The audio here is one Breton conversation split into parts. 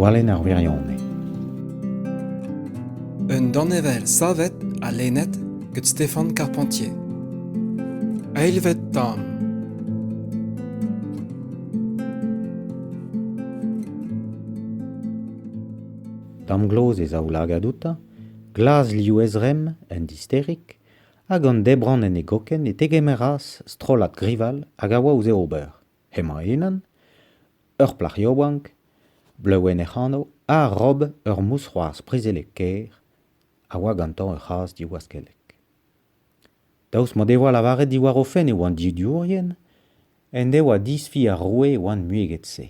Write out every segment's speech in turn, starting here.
gwalenn ar wirionez. Un danevel savet a lennet gant Stéphane Carpentier. Eilvet tam. Dam gloz ez aoulagadouta, glas liou ezrem en disterik, hag an debran en egoken e tegemeras strolat grival hag a oa ouze ober. Hema enan, ur plac'hiobank, blewen e c'hano, a rob ur mousc'hoaz prizelek ker, a oa gantan ur c'haz di oaskelek. Daoust ma devoa lavaret di war ofen e oan diudurien, en devoa disfi a roue oan mueget se.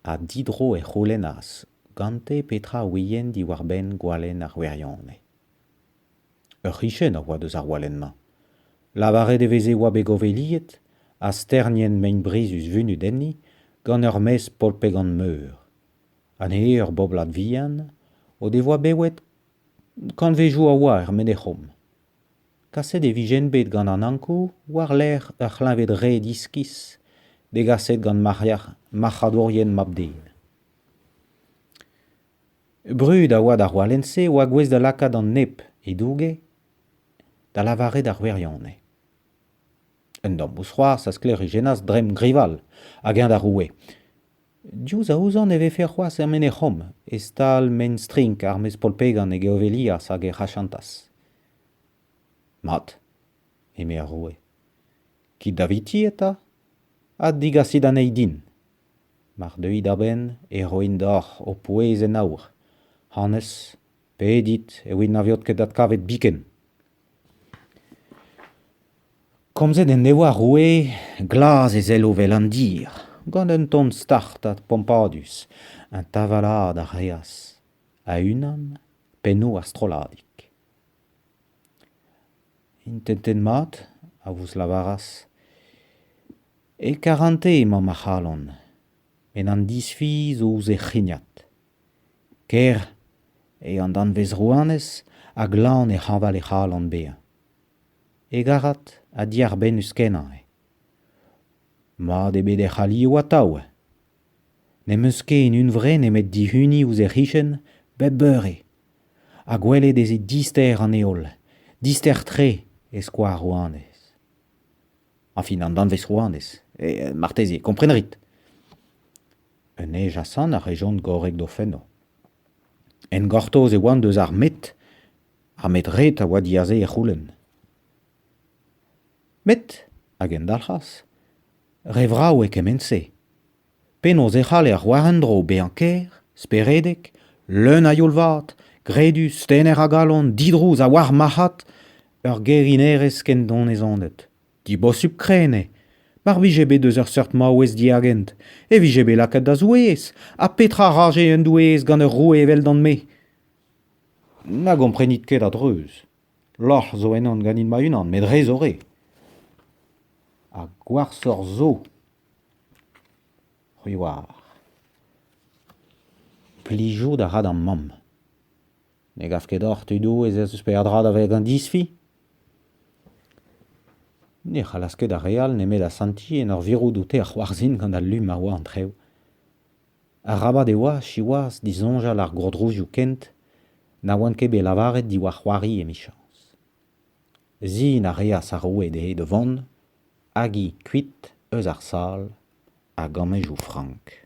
A didro e c'holen as, gante petra ouien di war ben gwalen ar wirionez. Ur c'hichen a oa deus ar walenn-ma. Lavaret e veze oa begoveliet, a sternien mein brizus vunu denni, gant ur mes polpeg an meur. An ur boblat vihan, o devoa bewet kant vejou a oa ur menechom. Kaset e vijen bet gant an anko, war l'er ur c'hlinvet re diskis, degaset gant marc'hadorien mabden. Brud a oa d'ar walenn-se oa gwez da lakad an nep e douge, da lavaret ar wirionez. Un dam mousc'hoaz a skler e genas drem grival, hag un da roue. Diouz a ouzan e vefe c'hoaz er menechom, e stal men strink ar mes polpegan e geovelias hag e c'hachantas. Mat, eme ar roue. Kit da viti eta, ha digasit an eidin. Mar deuit a ben e roin d'or o pouez en aour. Hannes, pedit, e oin aviot ket dat kavet biken. Komzet en devoa roue, glas e zelo vel an dir, gant un ton start at pompadus, un tavalad ar reas, a unan, penno astroladik. Intenten mat, a vous lavaras, e karante ma machalon, men an disfi zo ouze c'hignat. Ker, e an dan vez rouanez, a glan e c'hanval e c'halon beañ. E garat a diar ben uskenañ. Mat ebe de c'hali oa taou. Nem eus ket un vre nemet dihuni ouze c'hichen, bep beure. A gwelet ez e dister an eol, dister tre e skouar rouanez. Enfin, an dan vez rouanez, marteze, komprenrit. Un e jasan a rejon gorek do fenno. En gortoz e oan deus ar met ret a oa diaze e c'houlen. Met, hag en dalc'has, re vrao e kemense. Penaos e c'hale ar warendro bezañ ker, speredek, leun a yolvat, gredus, stener a galon, didrouz a war mahat, ur gerinerez ken don e zandet. Di bosup krene, mar vijebe deus ur seurt maouez diagent, e vijebe lakaat da zouez, a petra raje un douez gant ur roue evel d'an me. Na gomprenit ket a dreuz. Lorc'h zo enan ganin ma unan, met re zore. A gwarsor zo. Rui war. Plijou da rad an mam. Ne gaf ket or tudo ez eus pe adra da veg an disfi. Ne c'halas ket a real nemet a santi en ur virou doute ar c'hoarzhin gant al lum a oa an trev. A rabat e oa chiwaz dizonjal ar grodrouzioù kent na oan ket be lavaret di war c'hoari e michans. Zin a reas a roue de vant, hag i kuit eus ar sal a gammejou frank.